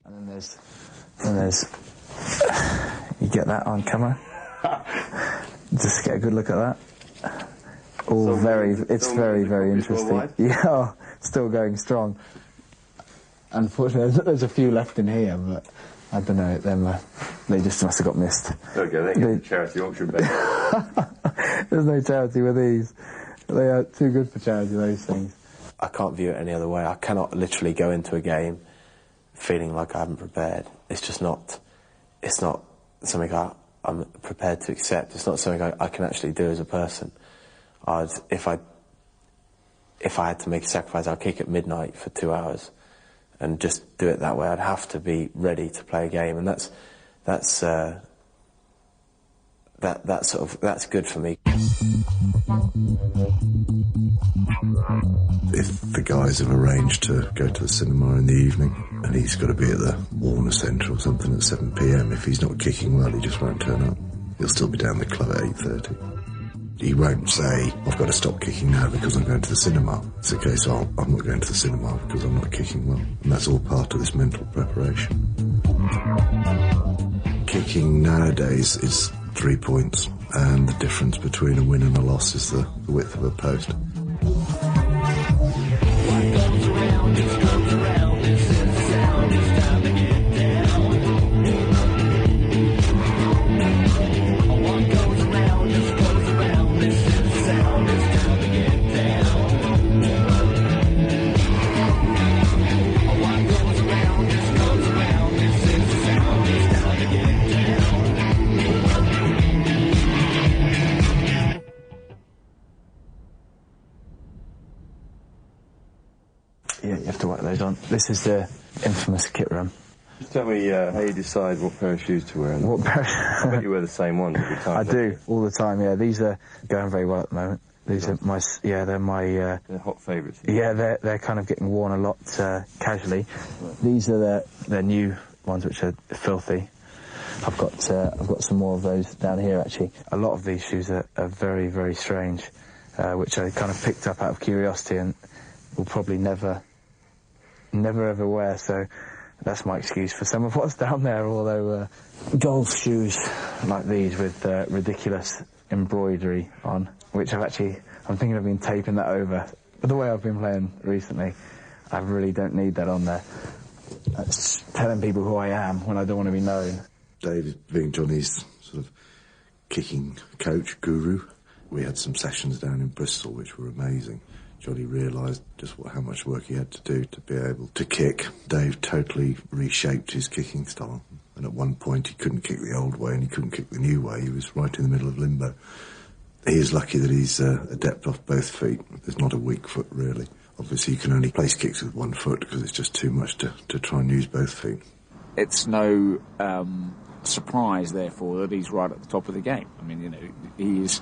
And then there's, you get that on camera. Just get a good look at that. It's very interesting. Yeah, still going strong. Unfortunately, there's a few left in here, but I don't know, they just must have got missed. Okay, they get the charity auction bait. There's no charity with these. They are too good for charity, those things. I can't view it any other way. I cannot literally go into a game feeling like I haven't prepared. It's just not, it's not something I'm prepared to accept. It's not something I can actually do as a person. If I had to make a sacrifice, I'd kick at midnight for 2 hours and just do it that way. I'd have to be ready to play a game, and that's good for me. If the guys have arranged to go to the cinema in the evening and he's got to be at the Warner Centre or something at 7 p.m, if he's not kicking well, he just won't turn up. He'll still be down the club at 8:30. He won't say, I've got to stop kicking now because I'm going to the cinema. It's a case of, I'm not going to the cinema because I'm not kicking well. And that's all part of this mental preparation. Kicking nowadays is 3 points, and the difference between a win and a loss is the width of a post. Yeah, you have to whack those on. This is the infamous kit room. Just tell me how you decide what pair of shoes to wear. What pair? I bet you wear the same ones every time. I do, all the time, yeah. These are going very well at the moment. These are my, they're my... they're hot favourites. Yeah, they're kind of getting worn a lot casually. These are the new ones, which are filthy. I've got some more of those down here, actually. A lot of these shoes are very, very strange, which I kind of picked up out of curiosity and will probably never ever wear, so that's my excuse for some of what's down there, although golf shoes like these with ridiculous embroidery on, which I'm thinking of been taping that over. But the way I've been playing recently, I really don't need that on there. That's telling people who I am when I don't want to be known. David being Johnny's sort of kicking coach, guru, we had some sessions down in Bristol which were amazing. Johnny realised just how much work he had to do to be able to kick. Dave totally reshaped his kicking style, and at one point he couldn't kick the old way and he couldn't kick the new way. He was right in the middle of limbo. He is lucky that he's adept off both feet. There's not a weak foot, really. Obviously you can only place kicks with one foot because it's just too much to try and use both feet. It's no surprise, therefore, that he's right at the top of the game. I mean, you know,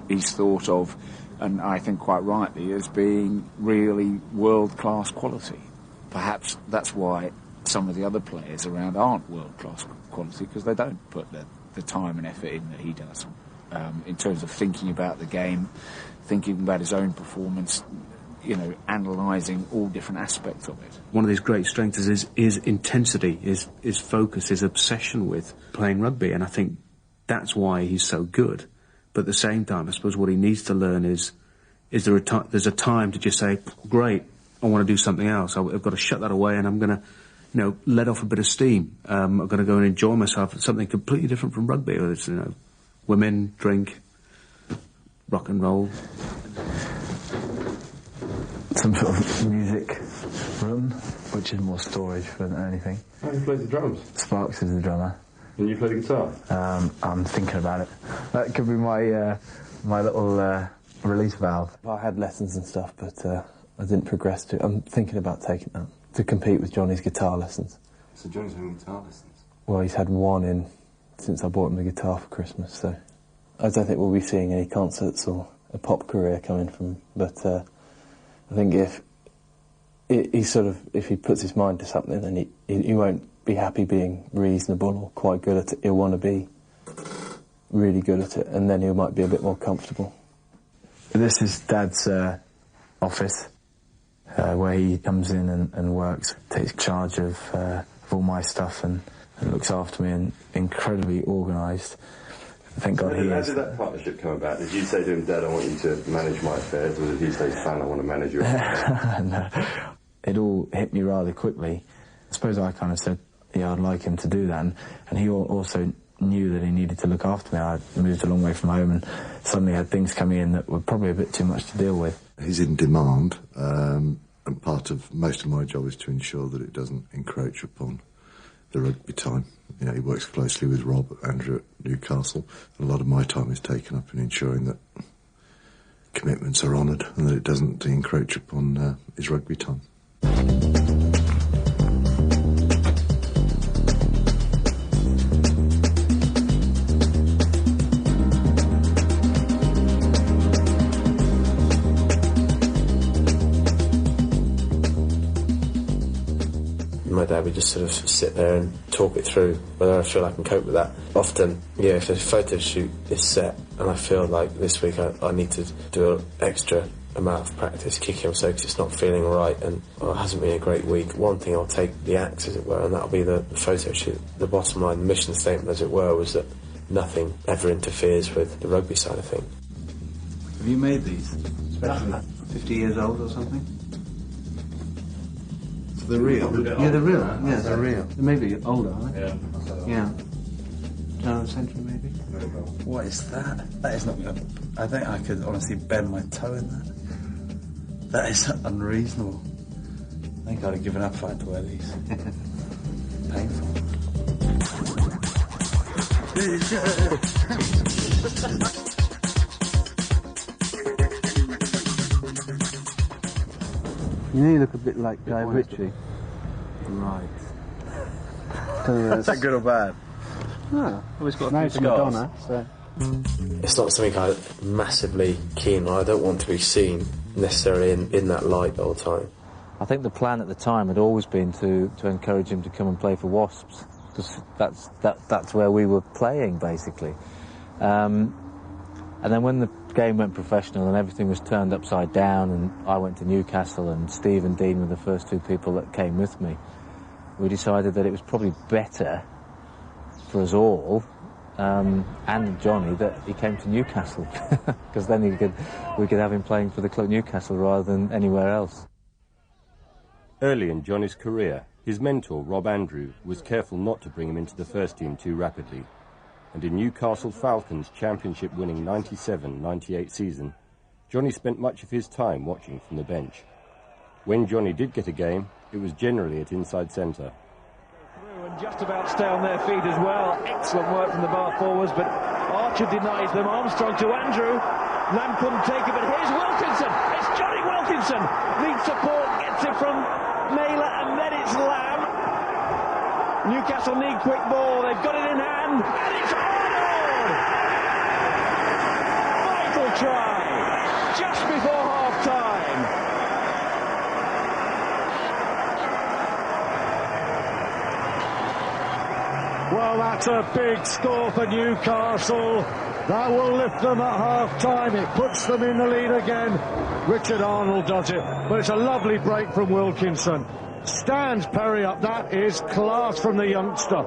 he's thought of, and I think quite rightly, as being really world-class quality. Perhaps that's why some of the other players around aren't world-class quality, because they don't put the time and effort in that he does, in terms of thinking about the game, thinking about his own performance, you know, analysing all different aspects of it. One of his great strengths is his intensity, his focus, his obsession with playing rugby, and I think that's why he's so good. But at the same time, I suppose what he needs to learn is there's a time to just say, great, I want to do something else. I've got to shut that away, and I'm going to, you know, let off a bit of steam. I'm going to go and enjoy myself. It's something completely different from rugby. Whether it's, you know, women, drink, rock and roll. Some sort of music room, which is more storage than anything. Oh, he plays the drums? Sparks is the drummer. And you play the guitar? I'm thinking about it. That could be my my little release valve. I had lessons and stuff, but I didn't progress to. I'm thinking about taking that to compete with Johnny's guitar lessons. So Johnny's having guitar lessons? Well, he's had one since I bought him the guitar for Christmas, so I don't think we'll be seeing any concerts or a pop career coming from. But I think if he puts his mind to something, then he won't be happy being reasonable or quite good at it. He'll want to be really good at it, and then he might be a bit more comfortable. This is Dad's office, where he comes in and works, takes charge of all my stuff and looks after me and incredibly organised. Thank God he How is. did that partnership come about? Did you say to him, Dad, I want you to manage my affairs, or did he say, Son, I want to manage your affairs? No. It all hit me rather quickly. I suppose I kind of said, yeah, I'd like him to do that, and he also knew that he needed to look after me. I moved a long way from home and suddenly had things coming in that were probably a bit too much to deal with. He's in demand, and most of my job is to ensure that it doesn't encroach upon the rugby time. You know, he works closely with Rob Andrew at Newcastle. A lot of my time is taken up in ensuring that commitments are honoured and that it doesn't encroach upon his rugby time. My dad would just sort of sit there and talk it through, whether I feel I can cope with that. Often, yeah, if a photo shoot is set and I feel like this week I need to do an extra amount of practice kicking him so because it's not feeling right and it hasn't been a great week, one thing I'll take the axe, as it were, and that'll be the photo shoot. The bottom line, the mission statement, as it were, was that nothing ever interferes with the rugby side of things. Have you made these? Especially 50 years old or something? The real? Yeah, they're real. Yeah, they're real. They may be older, aren't they? Yeah. Turn of the century, maybe? What is that? That is not good. I think I could honestly bend my toe in that. That is unreasonable. I think I'd have given up if I had to wear these. Painful. You know, you look a bit like Guy Ritchie. Right. Is that good or bad? Oh, always got a few Madonna, so. It's not something I'm massively keen on. I don't want to be seen necessarily in that light all the time. I think the plan at the time had always been to encourage him to come and play for Wasps, because that's where we were playing, basically. And then when the game went professional and everything was turned upside down and I went to Newcastle and Steve and Dean were the first two people that came with me, we decided that it was probably better for us all, and Jonny, that he came to Newcastle, because then we could have him playing for the club Newcastle rather than anywhere else. Early in Jonny's career, his mentor, Rob Andrew, was careful not to bring him into the first team too rapidly. And in Newcastle Falcons' championship-winning 97-98 season, Jonny spent much of his time watching from the bench. When Jonny did get a game, it was generally at inside centre. And just about stay on their feet as well. Excellent work from the bar forwards, but Archer denies them. Armstrong to Andrew. Lamb couldn't take it, but here's Wilkinson. It's Jonny Wilkinson. Needs support, gets it from Naylor, and then it's Lamb. Newcastle need quick ball. They've got it in hand, and it's Arnold! Vital try, just before half-time. Well, that's a big score for Newcastle. That will lift them at half-time. It puts them in the lead again. Richard Arnold does it, but it's a lovely break from Wilkinson. Stands Perry up. That is class from the youngster.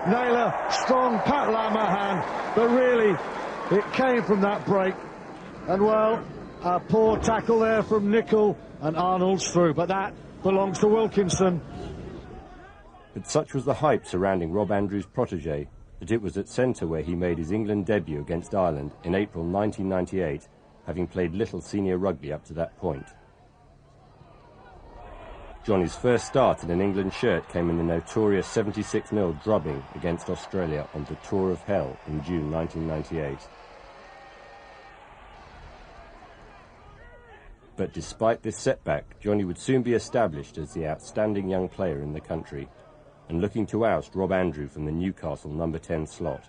Naylor, strong, Pat Lamahan, but really, it came from that break. And, well, a poor tackle there from Nicol, and Arnold's through, but that belongs to Wilkinson. But such was the hype surrounding Rob Andrews' protégé that it was at centre where he made his England debut against Ireland in April 1998, having played little senior rugby up to that point. Jonny's first start in an England shirt came in the notorious 76-0 drubbing against Australia on the Tour of Hell in June 1998. But despite this setback, Jonny would soon be established as the outstanding young player in the country, and looking to oust Rob Andrew from the Newcastle number 10 slot.